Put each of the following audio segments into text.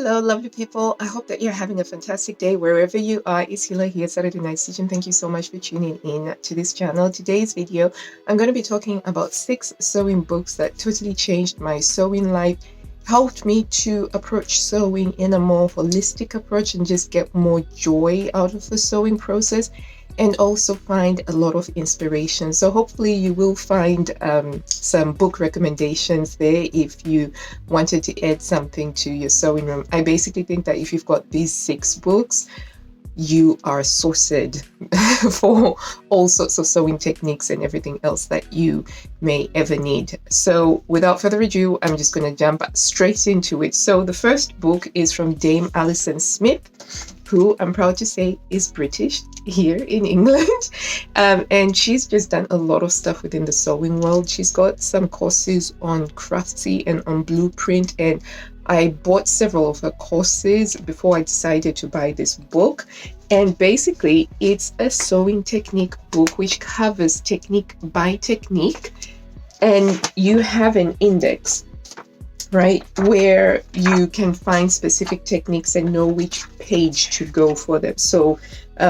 Hello, lovely people. I hope that you're having a fantastic day wherever you are. It's Hila here, Saturday Night Stitching. Thank you so much for tuning in to this channel. Today's video, I'm going to be talking about 6 sewing books that totally changed my sewing life, helped me to approach sewing in a more holistic approach and just get more joy out of the sewing process, and also find a lot of inspiration. So hopefully you will find some book recommendations there if you wanted to add something to your sewing room. I basically think that if you've got these 6 books, you are sorted for all sorts of sewing techniques and everything else that you may ever need. So without further ado, I'm just going to jump straight into it. So the first book is from Dame Alison Smith, who I'm proud to say is British here in England. And she's just done a lot of stuff within the sewing world. She's got some courses on Craftsy and on Blueprint, and I bought several of her courses before I decided to buy this book. And basically, it's a sewing technique book which covers technique by technique. And you have an index, right, where you can find specific techniques and know which page to go for them. So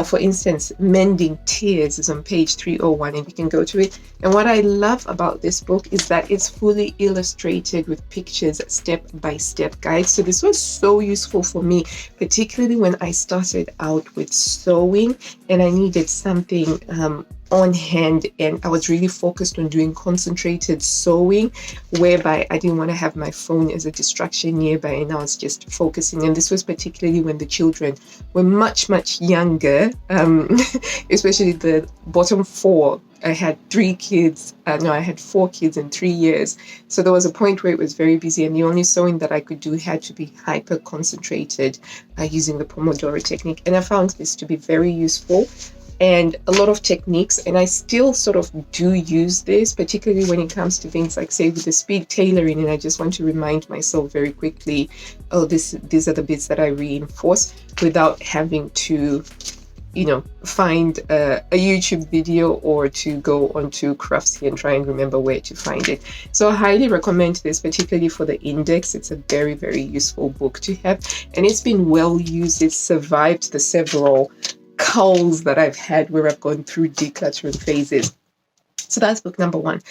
for instance, mending tears is on page 301, and you can go to it. And what I love about this book is that it's fully illustrated with pictures, step-by-step guides. So this was so useful for me, particularly when I started out with sewing and I needed something on hand, and I was really focused on doing concentrated sewing, whereby I didn't want to have my phone as a distraction nearby, and I was just focusing. And this was particularly when the children were much younger, especially the bottom 4. I had 3 kids. I had 4 kids in 3 years. So there was a point where it was very busy, and the only sewing that I could do had to be hyper concentrated using the Pomodoro technique. And I found this to be very useful, and a lot of techniques, and I still sort of do use this, particularly when it comes to things like, say, with the speed tailoring, and I just want to remind myself very quickly, oh, these are the bits that I reinforce, without having to, find a YouTube video or to go onto Craftsy and try and remember where to find it. So I highly recommend this, particularly for the index. It's a very, very useful book to have, and it's been well used. It's survived the several culls that I've had where I've gone through decluttering phases. So that's book number 1.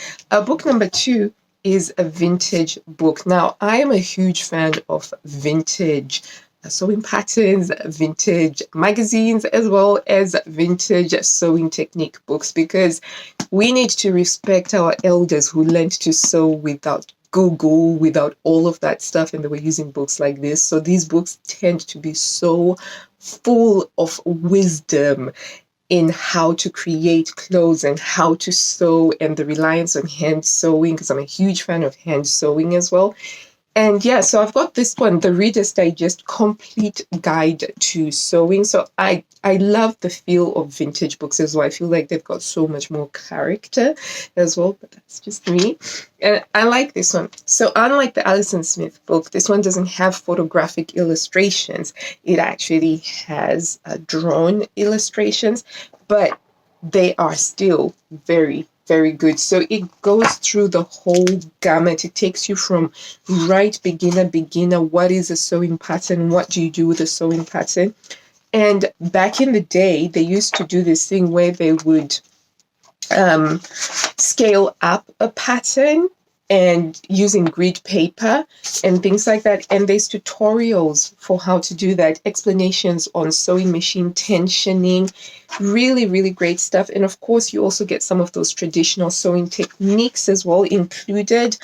Book number 2 is a vintage book. Now, I am a huge fan of vintage sewing patterns, vintage magazines, as well as vintage sewing technique books, because we need to respect our elders who learned to sew without Google, without all of that stuff, and they were using books like this. So these books tend to be so full of wisdom in how to create clothes and how to sew, and the reliance on hand sewing, because I'm a huge fan of hand sewing as well. And yeah, so I've got this one, the Reader's Digest Complete Guide to Sewing. So I love the feel of vintage books as well. I feel like they've got so much more character as well, but that's just me. And I like this one. So unlike the Alison Smith book, this one doesn't have photographic illustrations. It actually has drawn illustrations, but they are still very, very good. So it goes through the whole gamut. It takes you from right beginner, what is a sewing pattern? What do you do with a sewing pattern? And back in the day, they used to do this thing where they would scale up a pattern and using grid paper and things like that. And there's tutorials for how to do that, explanations on sewing machine tensioning, really, really great stuff. And of course, you also get some of those traditional sewing techniques as well included,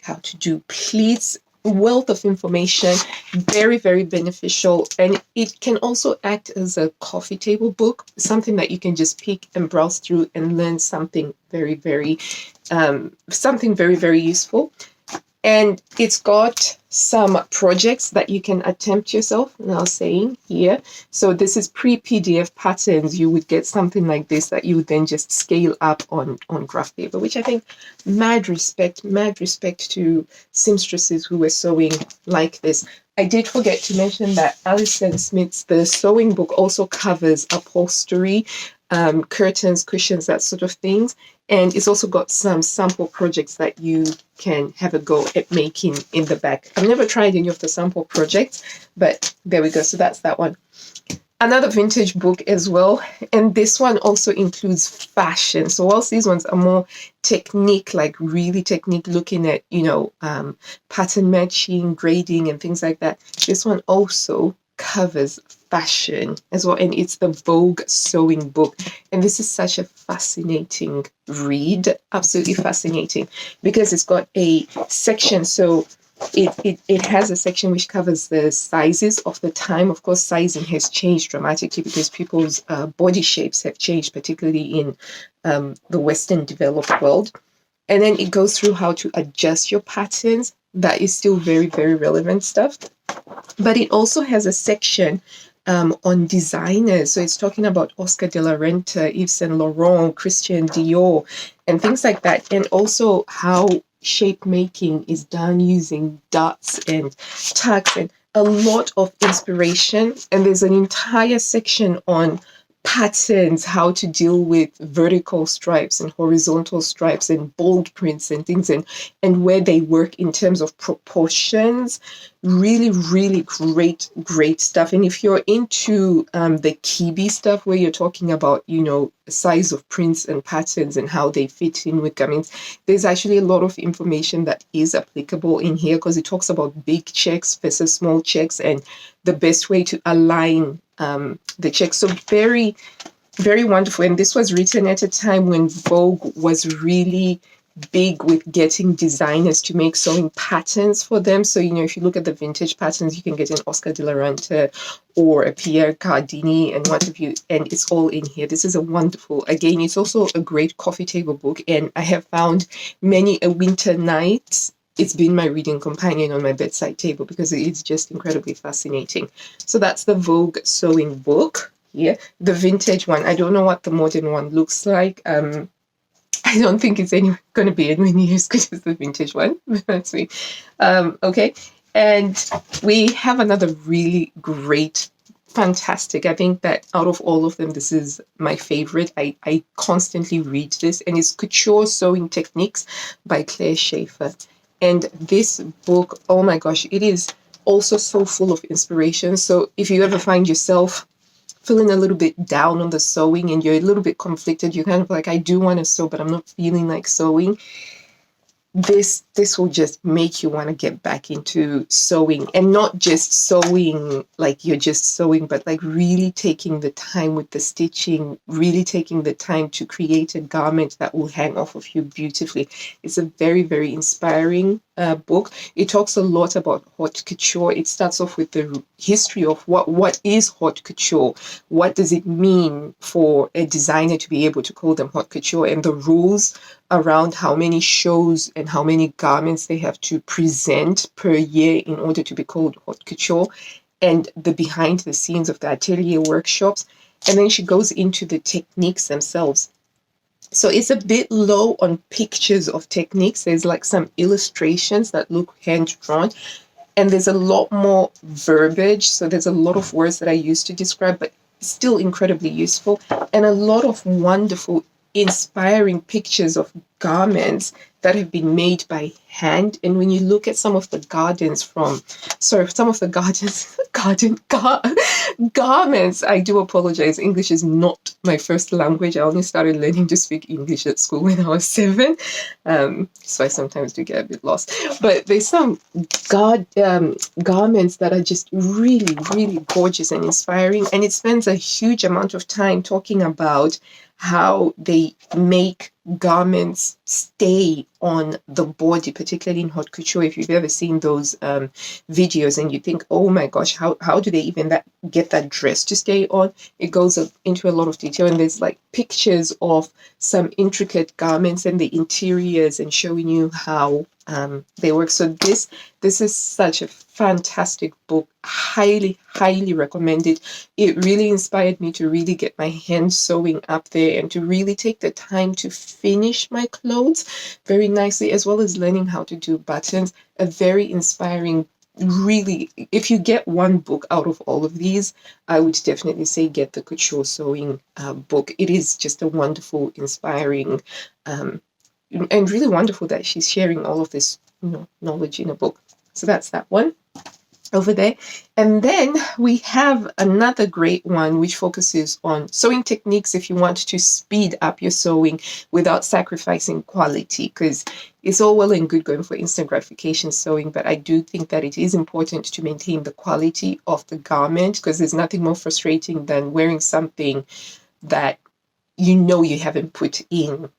how to do pleats, wealth of information, very, very beneficial. And it can also act as a coffee table book, something that you can just pick and browse through and learn something very, very useful. And it's got some projects that you can attempt yourself, now saying here. So this is pre-PDF patterns. You would get something like this that you would then just scale up on graph paper, which I think mad respect to seamstresses who were sewing like this. I did forget to mention that Alison Smith's The Sewing Book also covers upholstery, curtains, cushions, that sort of things. And it's also got some sample projects that you can have a go at making in the back. I've never tried any of the sample projects, but there we go. So that's that one. Another vintage book as well, and this one also includes fashion. So whilst these ones are more technique, like really technique, looking at, pattern matching, grading, and things like that, this one also covers fashion as well, and it's the Vogue sewing book. And this is such a fascinating read, absolutely fascinating, because it's got a section. So it has a section which covers the sizes of the time. Of course, sizing has changed dramatically because people's body shapes have changed, particularly in the Western developed world. And then it goes through how to adjust your patterns. That is still very, very relevant stuff. But it also has a section on designers. So it's talking about Oscar de la Renta, Yves Saint Laurent, Christian Dior, and things like that. And also how shape making is done using dots and tacks, and a lot of inspiration. And there's an entire section on patterns, how to deal with vertical stripes and horizontal stripes and bold prints and things, and where they work in terms of proportions. Really, really great stuff. And if you're into the kibi stuff, where you're talking about, size of prints and patterns and how they fit in with garments, there's actually a lot of information that is applicable in here, because it talks about big checks versus small checks and the best way to align the checks. So very, very wonderful. And this was written at a time when Vogue was really big with getting designers to make sewing patterns for them. So, if you look at the vintage patterns, you can get an Oscar de la Renta or a Pierre Cardini and what have you, and it's all in here. This is a wonderful, again, it's also a great coffee table book, and I have found many a winter night it's been my reading companion on my bedside table because it's just incredibly fascinating. So that's the Vogue sewing book here. The vintage one, I don't know what the modern one looks like. I don't think it's going to be anywhere near as good as the vintage one. That's me. Okay. And we have another really great, fantastic. I think that out of all of them, this is my favorite. I constantly read this, and it's Couture Sewing Techniques by Claire Schaefer. And this book, oh my gosh, it is also so full of inspiration. So if you ever find yourself feeling a little bit down on the sewing and you're a little bit conflicted, you're kind of like, I do want to sew, but I'm not feeling like sewing, this will just make you want to get back into sewing, and not just sewing like you're just sewing, but like really taking the time with the stitching, really taking the time to create a garment that will hang off of you beautifully. It's a very, very inspiring book. It talks a lot about haute couture. It starts off with the history of what is haute couture, what does it mean for a designer to be able to call them haute couture, and the rules around how many shows and how many garments they have to present per year in order to be called haute couture, and the behind the scenes of the atelier workshops. And then she goes into the techniques themselves. So it's a bit low on pictures of techniques. There's like some illustrations that look hand-drawn, and there's a lot more verbiage. So there's a lot of words that I use to describe, but still incredibly useful, and a lot of wonderful, inspiring pictures of garments that have been made by hand. And when you look at some of the garments, I do apologize. English is not my first language. I only started learning to speak English at school when I was 7. So I sometimes do get a bit lost. But there's some garments that are just really, really gorgeous and inspiring. And it spends a huge amount of time talking about how they make garments stay on the body, particularly in haute couture. If you've ever seen those videos and you think, oh my gosh, how do they even get that dress to stay on? It goes into a lot of detail, and there's like pictures of some intricate garments and the interiors and showing you how they work. So this is such a fantastic book. Highly, highly recommended. It really inspired me to really get my hands sewing up there and to really take the time to finish my clothes very nicely, as well as learning how to do buttons. A very inspiring really, if you get one book out of all of these, I would definitely say get the Couture Sewing book. It is just a wonderful, inspiring, um, and really wonderful that she's sharing all of this, knowledge in a book. So that's that one over there. And then we have another great one which focuses on sewing techniques if you want to speed up your sewing without sacrificing quality, because it's all well and good going for instant gratification sewing, but I do think that it is important to maintain the quality of the garment, because there's nothing more frustrating than wearing something that you haven't put in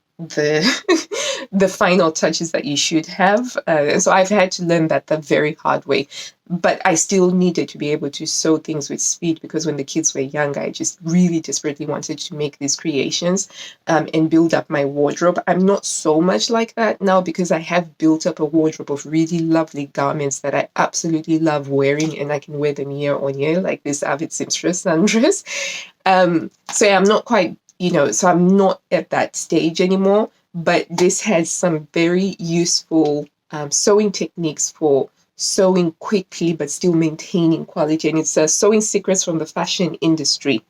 the final touches that you should have. And so I've had to learn that the very hard way. But I still needed to be able to sew things with speed, because when the kids were younger, I just really desperately wanted to make these creations and build up my wardrobe. I'm not so much like that now, because I have built up a wardrobe of really lovely garments that I absolutely love wearing, and I can wear them year on year, like this Avid Seamstress sundress. So I'm not quite, so I'm not at that stage anymore. But this has some very useful sewing techniques for sewing quickly but still maintaining quality. And it's Sewing Secrets from the Fashion Industry.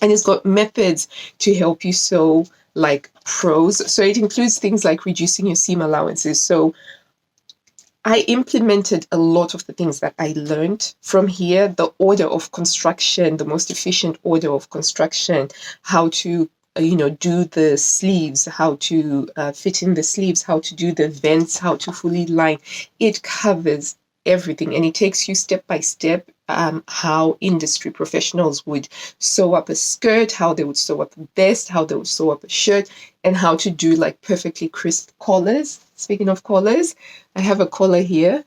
And it's got methods to help you sew like pros. So it includes things like reducing your seam allowances. So I implemented a lot of the things that I learned from here: the order of construction, the most efficient order of construction, how to do the sleeves, how to fit in the sleeves, how to do the vents, how to fully line. It covers everything, and it takes you step by step how industry professionals would sew up a skirt, how they would sew up a vest, how they would sew up a shirt, and how to do like perfectly crisp collars. Speaking of collars, I have a collar here,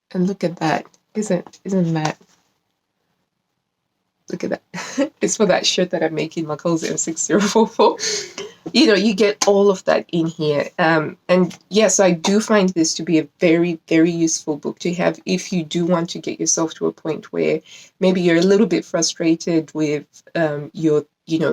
and look at that. Isn't that? Look at that. It's for that shirt that I'm making, Maco's M6044. You get all of that in here. And yes, I do find this to be a very, very useful book to have if you do want to get yourself to a point where maybe you're a little bit frustrated with your,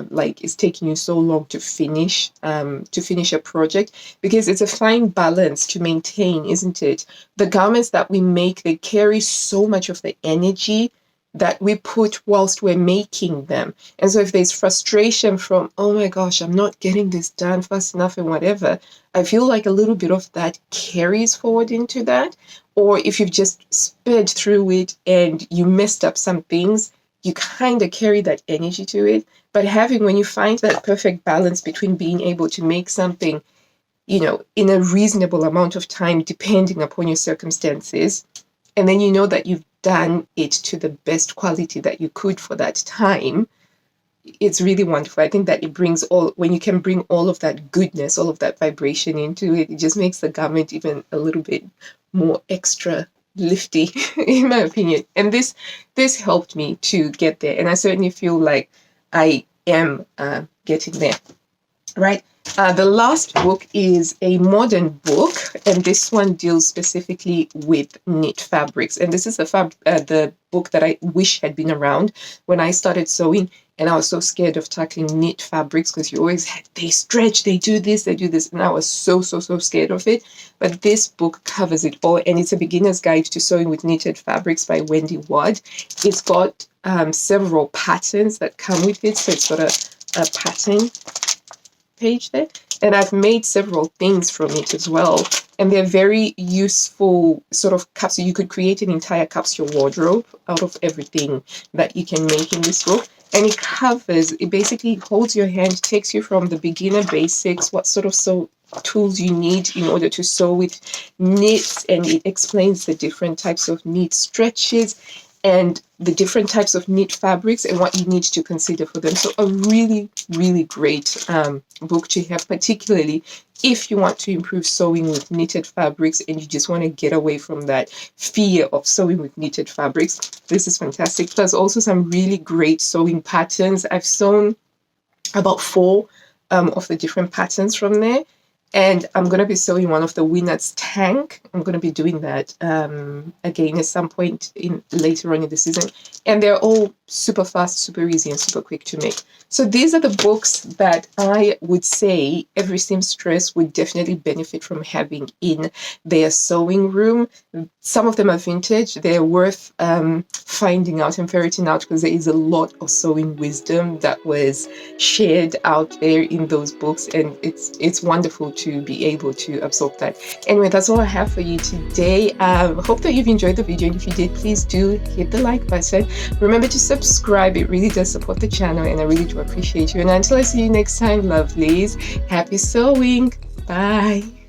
like it's taking you so long to finish a project, because it's a fine balance to maintain, isn't it? The garments that we make, they carry so much of the energy that we put whilst we're making them. And so if there's frustration from, oh my gosh, I'm not getting this done fast enough and whatever, I feel like a little bit of that carries forward into that. Or if you've just sped through it and you messed up some things, you kind of carry that energy to it. But when you find that perfect balance between being able to make something, in a reasonable amount of time, depending upon your circumstances, and then that you've done it to the best quality that you could for that time, it's really wonderful. I think that it brings when you can bring all of that goodness, all of that vibration into it, it just makes the garment even a little bit more extra lifty, in my opinion. And this helped me to get there. And I certainly feel like I am getting there. Right. The last book is a modern book, and this one deals specifically with knit fabrics. And this is the book that I wish had been around when I started sewing, and I was so scared of tackling knit fabrics because they stretch, they do this, and I was so scared of it. But this book covers it all, and it's a beginner's guide to sewing with knitted fabrics by Wendy Ward. It's got several patterns that come with it, so it's got a pattern page there, and I've made several things from it as well, and they're very useful sort of capsule. You could create an entire capsule wardrobe out of everything that you can make in this book, and it basically holds your hand, takes you from the beginner basics, what sort of tools you need in order to sew with knits, and it explains the different types of knit stretches and the different types of knit fabrics and what you need to consider for them. So a really, really great book to have, particularly if you want to improve sewing with knitted fabrics and you just want to get away from that fear of sewing with knitted fabrics. This is fantastic. Plus also some really great sewing patterns. I've sewn about 4 of the different patterns from there. And I'm going to be sewing one of the Winners tank. I'm going to be doing that again at some point later on in the season. And they're all super fast, super easy, and super quick to make. So these are the books that I would say every seamstress would definitely benefit from having in their sewing room. Some of them are vintage. They're worth finding out and ferreting out, because there is a lot of sewing wisdom that was shared out there in those books, and it's wonderful to be able to absorb that. Anyway, that's all I have for you today. Hope that you've enjoyed the video, and if you did, please do hit the like button. Remember to subscribe. It really does support the channel, and I really do appreciate you. And until I see you next time, lovelies, happy sewing. Bye.